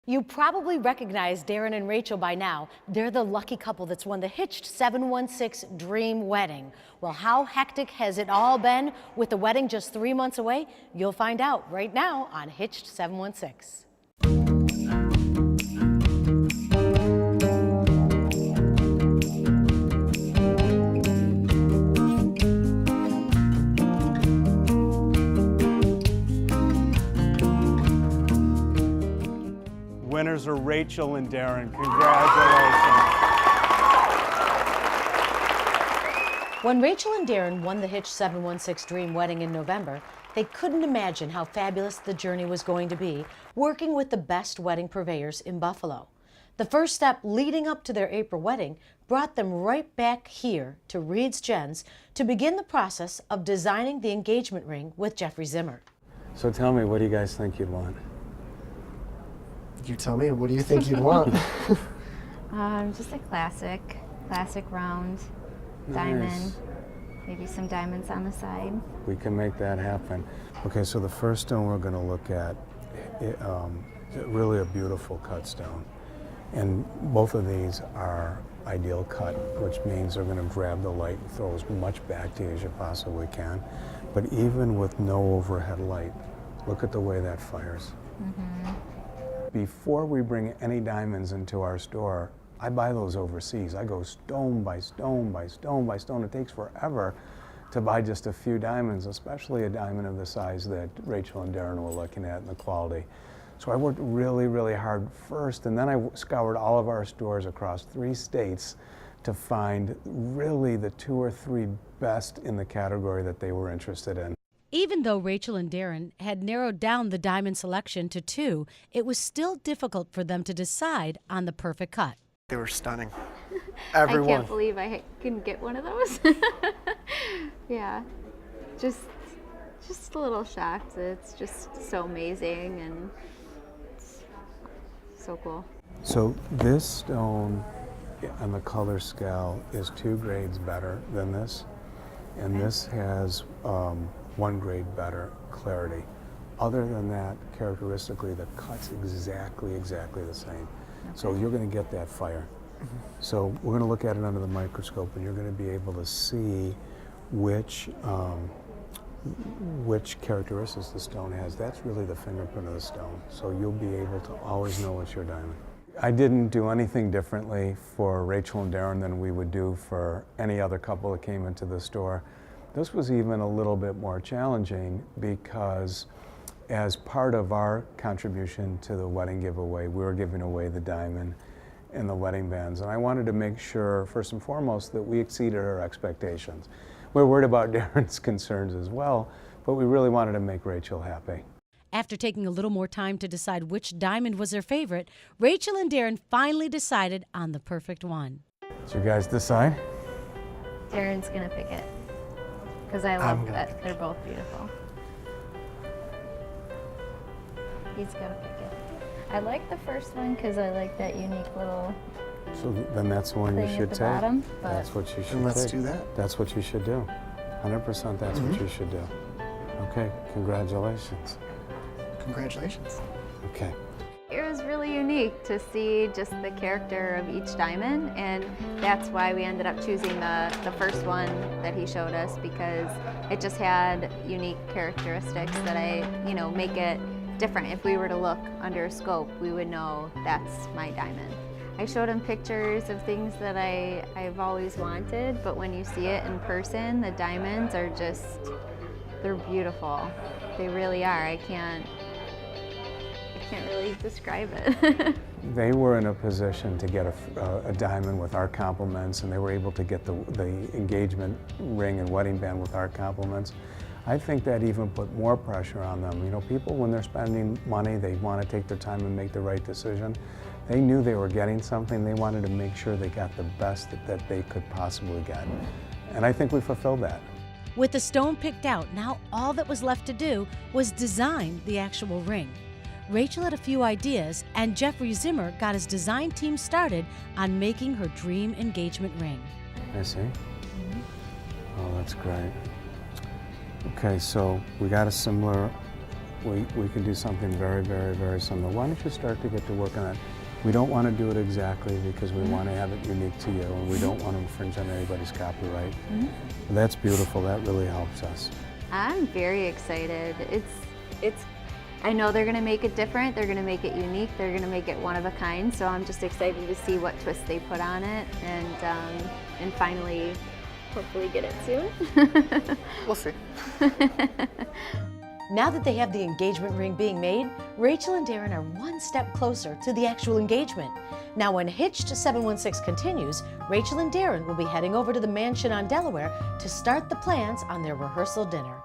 You probably recognize Darren and Rachel by now. They're the lucky couple that's won the Hitched 716 Dream Wedding. Well, how hectic has it all been with the wedding just 3 months away? You'll find out right now on Hitched 716. Winners are Rachel and Darren. Congratulations. When Rachel and Darren won the Hitched 716 Dream Wedding in November, they couldn't imagine how fabulous the journey was going to be, working with the best wedding purveyors in Buffalo. The first step leading up to their April wedding brought them right back here to Reeds Jenss to begin the process of designing the engagement ring with Jeffrey Zimmer. So tell me, what do you guys think you'd want? You tell me, what do you think you'd want? Just a classic round diamond, maybe some diamonds on the side. We can make that happen. Okay, so the first stone we're going to look at, really a beautiful cut stone. And both of these are ideal cut, which means they're going to grab the light and throw as much back to you as you possibly can. But even with no overhead light, look at the way that fires. Mm-hmm. Before we bring any diamonds into our store, I buy those overseas. I go stone by stone by stone by stone. It takes forever to buy just a few diamonds, especially a diamond of the size that Rachel and Darren were looking at and the quality. So I worked really, really hard first, and then I scoured all of our stores across 3 states to find really the 2 or 3 best in the category that they were interested in. Even though Rachel and Darren had narrowed down the diamond selection to 2, it was still difficult for them to decide on the perfect cut. They were stunning. Everyone. I can't believe I couldn't get one of those. Yeah, just a little shocked. It's just so amazing and it's so cool. So this stone on the color scale is 2 grades better than this, and this has 1 grade better clarity. Other than that, characteristically, the cut's exactly the same. Okay. So you're going to get that fire. Mm-hmm. So we're going to look at it under the microscope, and you're going to be able to see which characteristics the stone has. That's really the fingerprint of the stone. So you'll be able to always know it's your diamond. I didn't do anything differently for Rachel and Darren than we would do for any other couple that came into the store. This was even a little bit more challenging because as part of our contribution to the wedding giveaway, we were giving away the diamond and the wedding bands. And I wanted to make sure, first and foremost, that we exceeded our expectations. We're worried about Darren's concerns as well, but we really wanted to make Rachel happy. After taking a little more time to decide which diamond was their favorite, Rachel and Darren finally decided on the perfect one. Did you guys decide? Darren's gonna pick it because I love that they're both beautiful. He's gonna pick it. I like the first one because I like that unique little. So then that's the one you should take. Bottom, that's what you should take. Let's do that. That's what you should do. 100% that's what you should do. Okay, congratulations. Congratulations. Okay. It was really unique to see just the character of each diamond, and that's why we ended up choosing the first one that he showed us, because it just had unique characteristics that make it different. If we were to look under a scope, we would know that's my diamond. I showed him pictures of things that I've always wanted, but when you see it in person, the diamonds are they're beautiful. They really are. I can't really describe it. They were in a position to get a diamond with our compliments, and they were able to get the engagement ring and wedding band with our compliments. I think that even put more pressure on them. You know, people, when they're spending money, they want to take their time and make the right decision. They knew they were getting something. They wanted to make sure they got the best that they could possibly get. And I think we fulfilled that. With the stone picked out, now all that was left to do was design the actual ring. Rachel had a few ideas, and Jeffrey Zimmer got his design team started on making her dream engagement ring. I see. Oh, that's great. Okay, so we got a similar we can do something very, very, very similar. Why don't you start to get to work on it? We don't want to do it exactly because we want to have it unique to you, and we don't want to infringe on anybody's copyright. That's beautiful. That really helps us. I'm very excited. I know they're gonna make it different, they're gonna make it unique, they're gonna make it one of a kind, so I'm just excited to see what twist they put on it and finally, hopefully get it soon. We'll see. Now that they have the engagement ring being made, Rachel and Darren are one step closer to the actual engagement. Now when Hitched 716 continues, Rachel and Darren will be heading over to the mansion on Delaware to start the plans on their rehearsal dinner.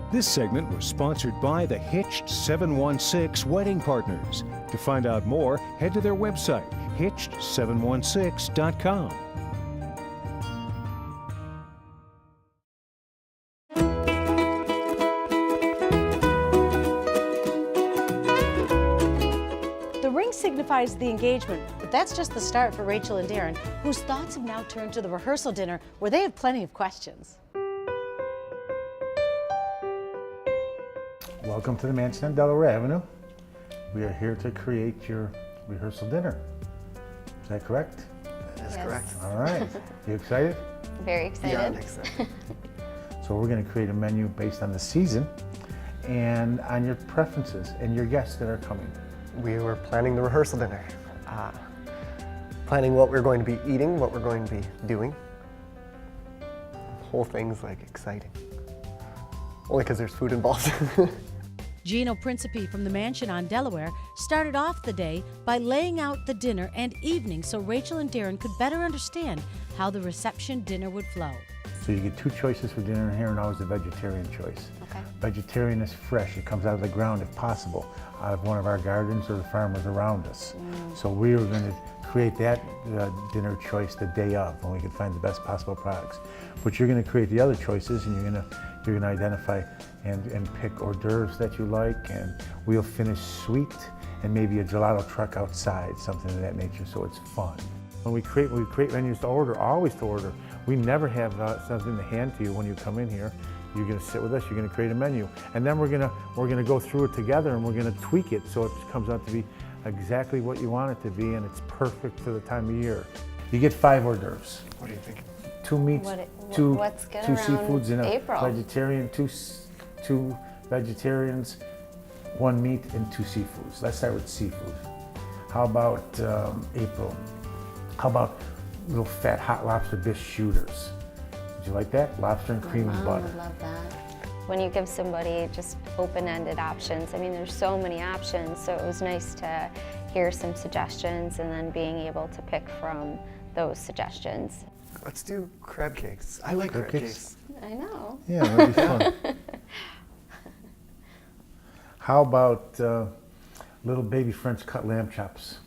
This segment was sponsored by the Hitched 716 Wedding Partners. To find out more, head to their website, hitched716.com. The ring signifies the engagement, but that's just the start for Rachel and Darren, whose thoughts have now turned to the rehearsal dinner where they have plenty of questions. Welcome to the mansion on Delaware Avenue. We are here to create your rehearsal dinner. Is that correct? That is Yes. correct. All right. You excited? Very excited. Yeah, I'm excited. So we're going to create a menu based on the season and on your preferences and your guests that are coming. We were planning the rehearsal dinner. Planning what we're going to be eating, what we're going to be doing. The whole thing's like exciting. Only because there's food involved. Gino Principe from the mansion on Delaware started off the day by laying out the dinner and evening so Rachel and Darren could better understand how the reception dinner would flow. So you get two choices for dinner here, and always a vegetarian choice. Okay. Vegetarian is fresh. It comes out of the ground if possible, out of one of our gardens or the farmers around us. So we were going to create that dinner choice the day of when we could find the best possible products. But you're going to create the other choices, and you're going to identify and pick hors d'oeuvres that you like, and we'll finish sweet and maybe a gelato truck outside, something of that nature, so it's fun. When we create menus to order, always to order. We never have something to hand to you when you come in here. You're going to sit with us. You're going to create a menu, and then we're going to go through it together, and we're going to tweak it so it comes out to be exactly what you want it to be, and it's perfect for the time of year. You get 5 hors d'oeuvres. What do you think? 2 meats, What's good two around seafoods, and a April? vegetarian. Two vegetarians, 1 meat, and 2 seafoods. Let's start with seafood. How about April? How about little fat hot lobster bisque shooters? Would you like that? Lobster and cream and butter. I would love that. When you give somebody just open-ended options, I mean, there's so many options, so it was nice to hear some suggestions and then being able to pick from those suggestions. Let's do crab cakes. I like crab cakes. I know. Yeah, that'd be fun. How about little baby French cut lamb chops,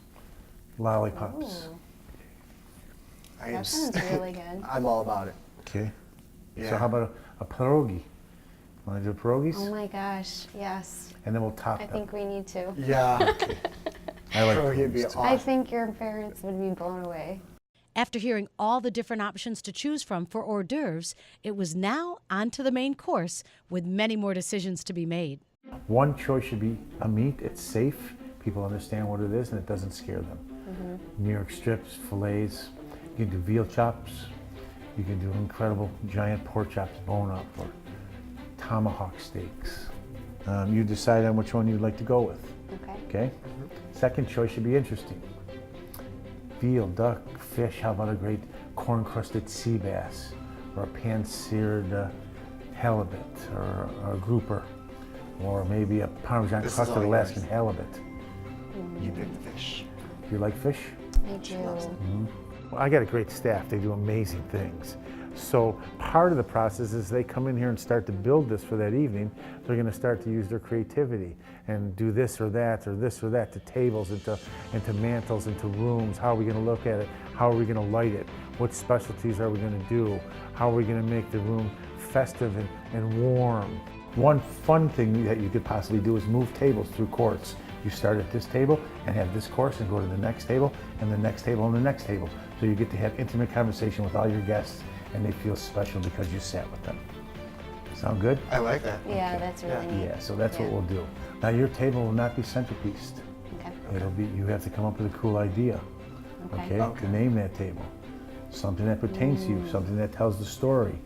lollipops? Ooh, I that sounds really good. I'm all about it. Okay. Yeah. So how about a pierogi? Want to do pierogies? Oh my gosh, yes. And then we'll top I them. think we need to. Yeah. I like Pierogi would be pierogies too. I awesome. think your parents would be blown away. After hearing all the different options to choose from for hors d'oeuvres, it was now on to the main course with many more decisions to be made. One choice should be a meat. It's safe. People understand what it is, and it doesn't scare them. New York strips, fillets. You can do veal chops. You can do incredible giant pork chops, bone up, or tomahawk steaks. You decide on which one you'd like to go with. Okay. Okay. Second choice should be interesting. Veal, duck, fish. How about a great corn-crusted sea bass, or a pan-seared halibut, or a grouper, or maybe a Parmesan This is crusted all Alaskan yours. halibut. You pick the fish. Do you like fish? I do. Well, I got a great staff. They do amazing things. So part of the process is they come in here and start to build this for that evening. They're going to start to use their creativity and do this or that to tables, into mantles, into rooms. How are we going to look at it? How are we going to light it? What specialties are we going to do? How are we going to make the room festive and warm? One fun thing that you could possibly do is move tables through courts. You start at this table and have this course and go to the next table and the next table and the next table. So you get to have intimate conversation with all your guests and they feel special because you sat with them. Sound good? I like that. Yeah, that's really neat. Yeah, so that's what Yeah. we'll do. Now your table will not be centerpieced. Okay. It'll be, you have to come up with a cool idea, Okay. okay? To name that table. Something that pertains to you, something that tells the story.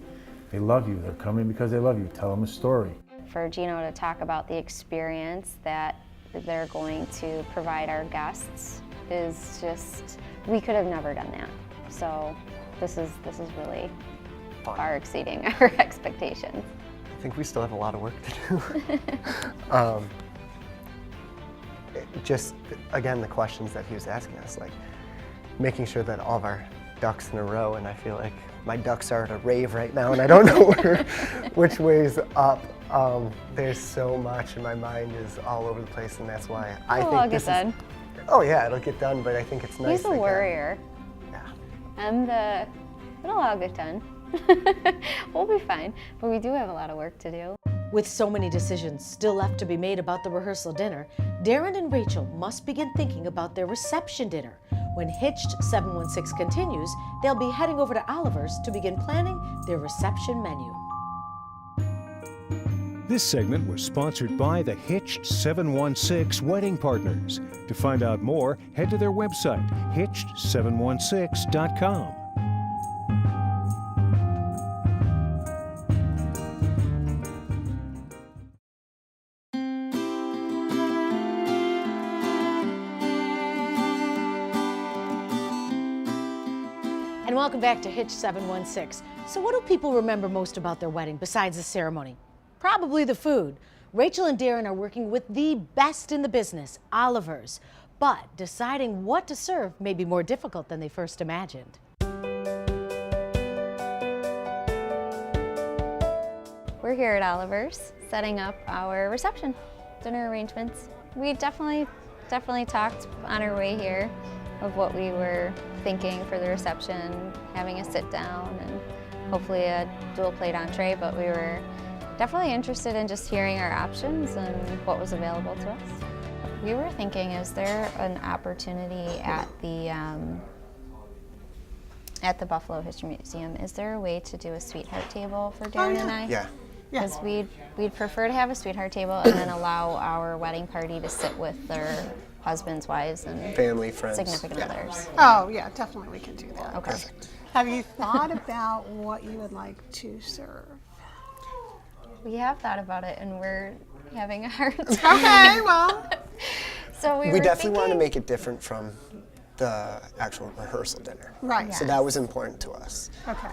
They love you, they're coming because they love you. Tell them a story. For Gino to talk about the experience that they're going to provide our guests is just, we could have never done that. So this is really far exceeding our expectations. I think we still have a lot of work to do. Just, again, the questions that he was asking us, like making sure that all of our ducks in a row, and I feel like my ducks are at a rave right now and I don't know which way's up. There's so much and my mind is all over the place, and that's why I think I'll this get done. is... Oh yeah, it'll get done, but I think it's nice. He's a worrier. Yeah. It'll all get done. We'll be fine, but we do have a lot of work to do. With so many decisions still left to be made about the rehearsal dinner, Darren and Rachel must begin thinking about their reception dinner. When Hitched 716 continues, they'll be heading over to Oliver's to begin planning their reception menu. This segment was sponsored by the Hitched 716 Wedding Partners. To find out more, head to their website, hitched716.com. And welcome back to Hitched 716. So what do people remember most about their wedding besides the ceremony? Probably the food. Rachel and Darren are working with the best in the business, Oliver's. But deciding what to serve may be more difficult than they first imagined. We're here at Oliver's setting up our reception dinner arrangements. We definitely talked on our way here of what we were thinking for the reception, having a sit down and hopefully a dual plate entree, but we were definitely interested in just hearing our options and what was available to us. We were thinking, is there an opportunity at the Buffalo History Museum? Is there a way to do a sweetheart table for Darren and I? Yeah. Because we'd prefer to have a sweetheart table and then allow our wedding party to sit with their husbands, wives, and Family, friends. significant others. Oh, yeah, definitely we can do that. Okay. Have you thought about what you would like to serve? We have thought about it and we're having a hard time. Okay, well. So We definitely want to make it different from the actual rehearsal dinner. Right. So that was important to us. Okay.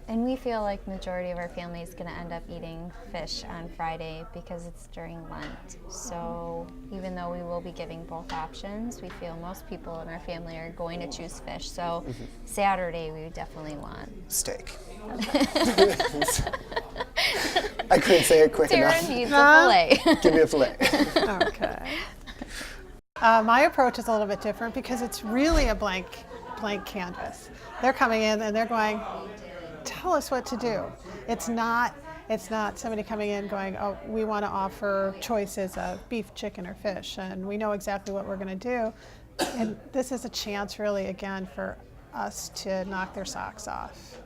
And we feel like majority of our family is going to end up eating fish on Friday because it's during Lent. So even though we will be giving both options, we feel most people in our family are going to choose fish. So Saturday we definitely want Steak. I couldn't say it quick enough. Darren needs a fillet. Give me a fillet. Okay. My approach is a little bit different because it's really a blank canvas. They're coming in and they're going, tell us what to do. It's not somebody coming in going, oh, we want to offer choices of beef, chicken, or fish, and we know exactly what we're going to do. And this is a chance, really, again, for us to knock their socks off.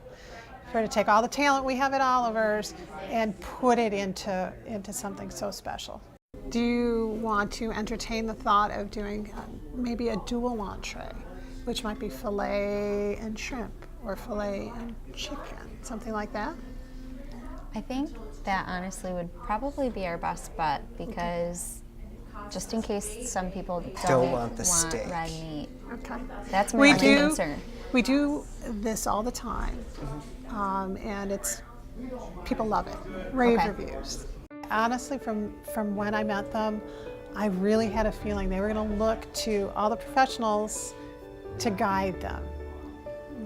For to take all the talent we have at Oliver's and put it into something so special. Do you want to entertain the thought of doing maybe a dual entree, which might be filet and shrimp, or filet and chicken, something like that? I think that honestly would probably be our best bet because just in case some people don't want the steak. red meat. Okay. That's my main concern. We do this all the time, and people love it. Rave reviews. Honestly, from when I met them, I really had a feeling they were going to look to all the professionals to guide them.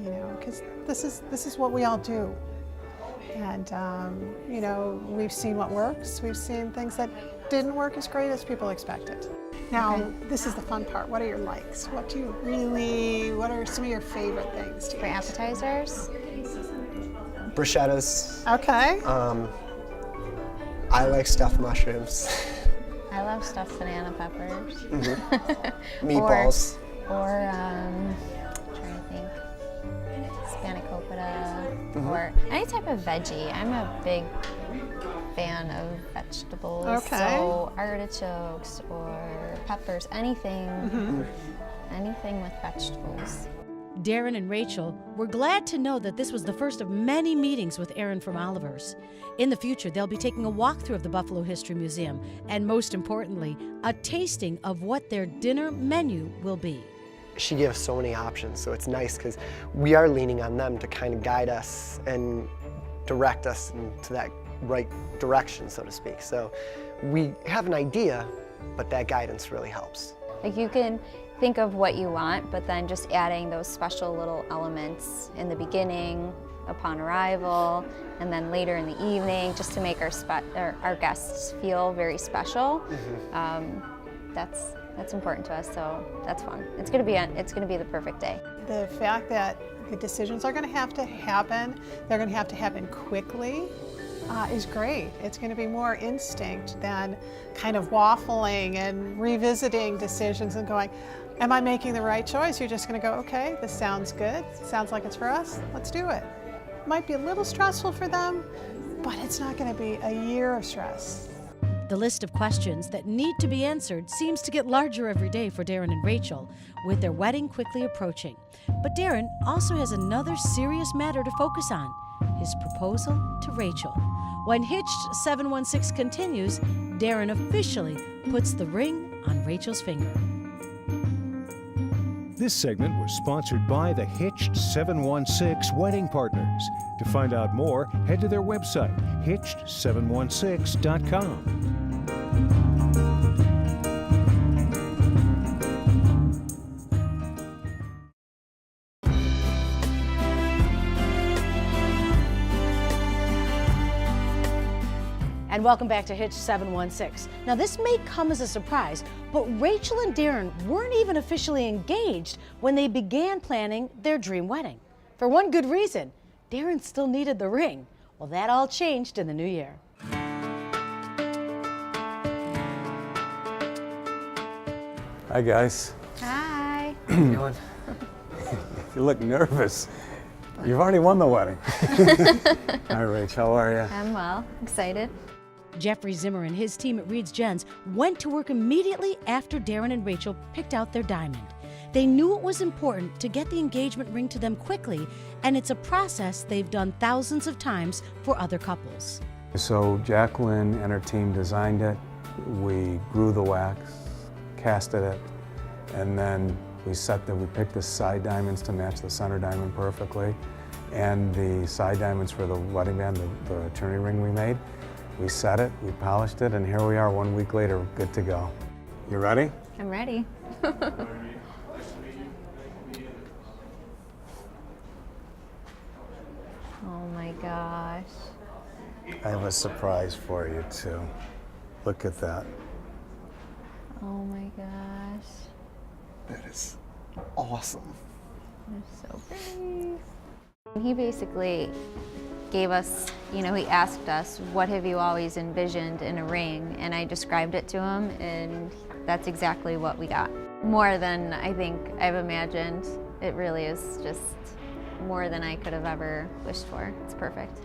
You know, because this is what we all do, and you know, we've seen what works. We've seen things that didn't work as great as people expected. Now, this is the fun part. What are your likes? What are some of your favorite things to For eat? appetizers, Bruschettas. Okay. I like stuffed mushrooms. I love stuffed banana peppers. Meatballs. Or trying to think. spanakopita, or any type of veggie. I'm a big fan of vegetables. Okay. So artichokes or peppers, anything, anything with vegetables. Darren and Rachel were glad to know that this was the first of many meetings with Aaron from Oliver's. In the future, they'll be taking a walkthrough of the Buffalo History Museum, and most importantly, a tasting of what their dinner menu will be. She gives so many options, so it's nice because we are leaning on them to kind of guide us and direct us into that right direction, so to speak. So we have an idea, but that guidance really helps. Like, you can think of what you want, but then just adding those special little elements in the beginning, upon arrival, and then later in the evening, just to make our guests feel very special. That's important to us, so that's fun. It's gonna be the perfect day. The fact that the decisions are going to happen, they're going to have to happen quickly, is great. It's going to be more instinct than kind of waffling and revisiting decisions and going, am I making the right choice? You're just going to go, okay, this sounds good. Sounds like it's for us. Let's do it. Might be a little stressful for them, but it's not going to be a year of stress. The list of questions that need to be answered seems to get larger every day for Darren and Rachel, with their wedding quickly approaching. But Darren also has another serious matter to focus on, his proposal to Rachel. When Hitched 716 continues, Darren officially puts the ring on Rachel's finger. This segment was sponsored by the Hitched 716 Wedding Partners. To find out more, head to their website, hitched716.com. And welcome back to Hitched 716. Now, this may come as a surprise, but Rachel and Darren weren't even officially engaged when they began planning their dream wedding. For one good reason, Darren still needed the ring. Well, that all changed in the new year. Hi, guys. Hi. How you doing? You look nervous. You've already won the wedding. Hi, Rach. How are you? I'm well, excited. Jeffrey Zimmer and his team at Reeds Jenss went to work immediately after Darren and Rachel picked out their diamond. They knew it was important to get the engagement ring to them quickly, and it's a process they've done thousands of times for other couples. So Jacqueline and her team designed it. We grew the wax, casted it, and then we picked the side diamonds to match the center diamond perfectly, and the side diamonds for the wedding band, the attorney ring we made. We set it, we polished it, and here we are 1 week later, good to go. You ready? I'm ready. Oh my gosh. I have a surprise for you, too. Look at that. Oh my gosh. That is awesome. They're so pretty. He basically gave us, he asked us, what have you always envisioned in a ring? And I described it to him, and that's exactly what we got. More than I think I've imagined. It really is just more than I could have ever wished for. It's perfect.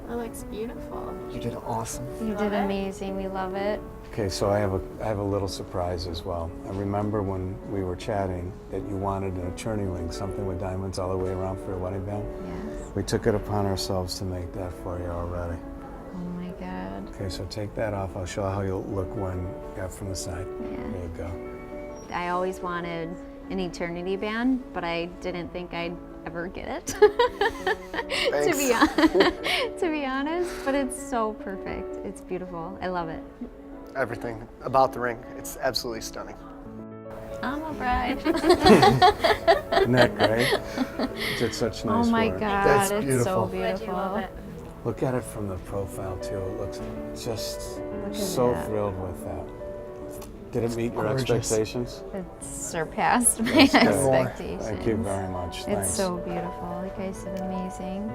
That looks beautiful. You did awesome. You did amazing. We love it. Okay, so I have a little surprise as well. I remember when we were chatting that you wanted an attorney ring, something with diamonds all the way around for your wedding band. Yes. We took it upon ourselves to make that for you already. Oh my God. Okay, so take that off. I'll show how you'll look when from the side. Yeah. There you go. I always wanted an eternity band, but I didn't think I'd ever get it. to be honest, but it's so perfect. It's beautiful. I love it. Everything about the ring, it's absolutely stunning. I'm a bride. Isn't that great? You did such nice Oh my work. God, That's it's beautiful. so beautiful. Look at it from the profile too. It looks just at so that. thrilled with that. Did it meet your gorgeous. expectations? It surpassed my That's good. expectations. Thank you very much. It's Thanks. so beautiful. You guys did amazing.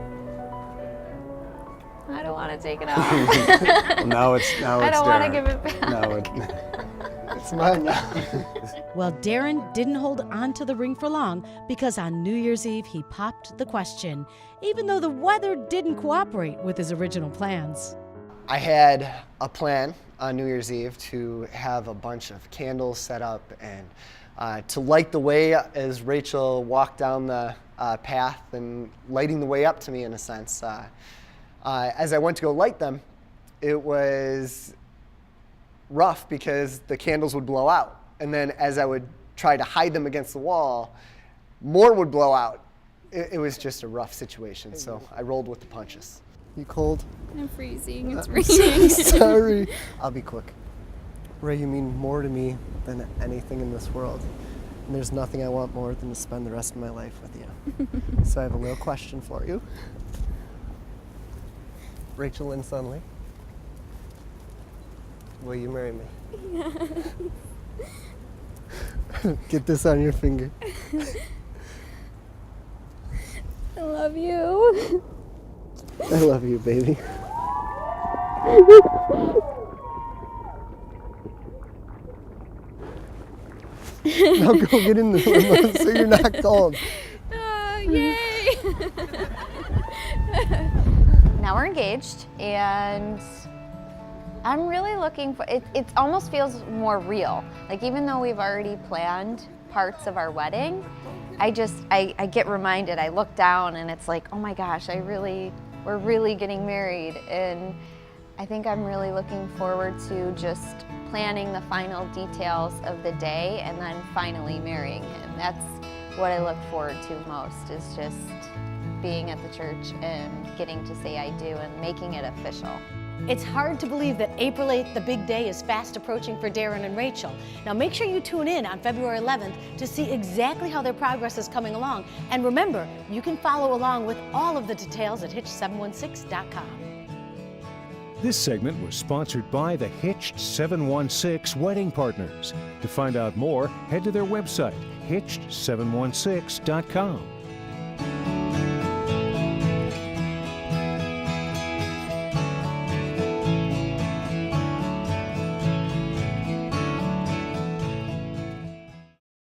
I don't want to take it off. Well, now it's I don't want to Darren. give it back. No, It's mine now. Well, Darren didn't hold on to the ring for long because on New Year's Eve he popped the question, even though the weather didn't cooperate with his original plans. I had a plan on New Year's Eve to have a bunch of candles set up and to light the way as Rachel walked down the path and lighting the way up to me in a sense. As I went to go light them, it was rough because the candles would blow out. And then as I would try to hide them against the wall, more would blow out. It was just a rough situation, so I rolled with the punches. You cold? I'm freezing. It's I'm raining. so sorry. I'll be quick. Ray, you mean more to me than anything in this world. And there's nothing I want more than to spend the rest of my life with you. So I have a little question for you. Rachel Lynn Sunley, will you marry me? Yeah. Get this on your finger. I love you. I love you, baby. Now go get in the limo so you're not cold. Yay! Now we're engaged, and I'm really looking for it. It almost feels more real. Like, even though we've already planned parts of our wedding, I get reminded. I look down and it's like, oh my gosh, we're really getting married, and I think I'm really looking forward to just planning the final details of the day and then finally marrying him. That's what I look forward to most, is just being at the church and getting to say I do and making it official. It's hard to believe that April 8th, the big day, is fast approaching for Darren and Rachel. Now make sure you tune in on February 11th to see exactly how their progress is coming along. And remember, you can follow along with all of the details at hitched716.com. This segment was sponsored by the Hitched 716 Wedding Partners. To find out more, head to their website, hitched716.com.